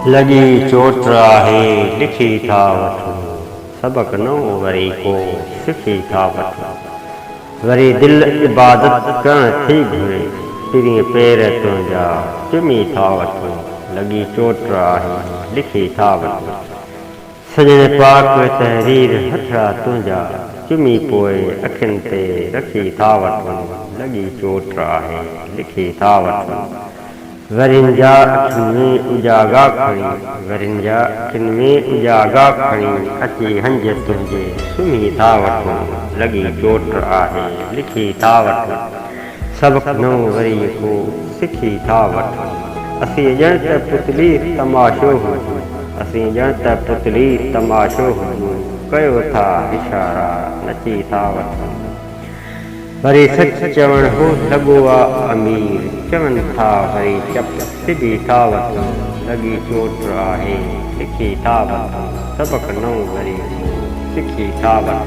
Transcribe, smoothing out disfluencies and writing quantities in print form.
लगी चोट आहे लिखी था वठूं, सबक नओं वरी को सिखी था वठूं। वरी दिल इबादत करण थी घुरे, तिरी पैर तुंहिंजा चुमी था वठूं। लगी चोट आहे लिखी था वठूं, सजण पाक तहरीर हथड़ा तुंहिंजा चुमी पोइ अखियुनि ते रखी था वठूं। लगी चोट आहे लिखी था वठूं, वरिन जा अखियुनि में उजागा खणी, वरिन जा अखियुनि में उजागा खणी अची हंज तुंहिंजे सुम्ही था वठूं। लगी चोट आहे लिखी था वठूं, सबक नओं वरी को सिखी था वठूं। असीं ॼण त पुतली तमाशो हुजूं, असीं ॼण त पुतली तमाशो हुजूं, कयो था इशारा नची था वठूं। वरी सच चवण हो लॻो आहे अमीर, चवनि था वरी चप सिबी था वठूं। लगी चोट आहे लिखी था वठूं, सबक नओं वरी सिखी था वठूं।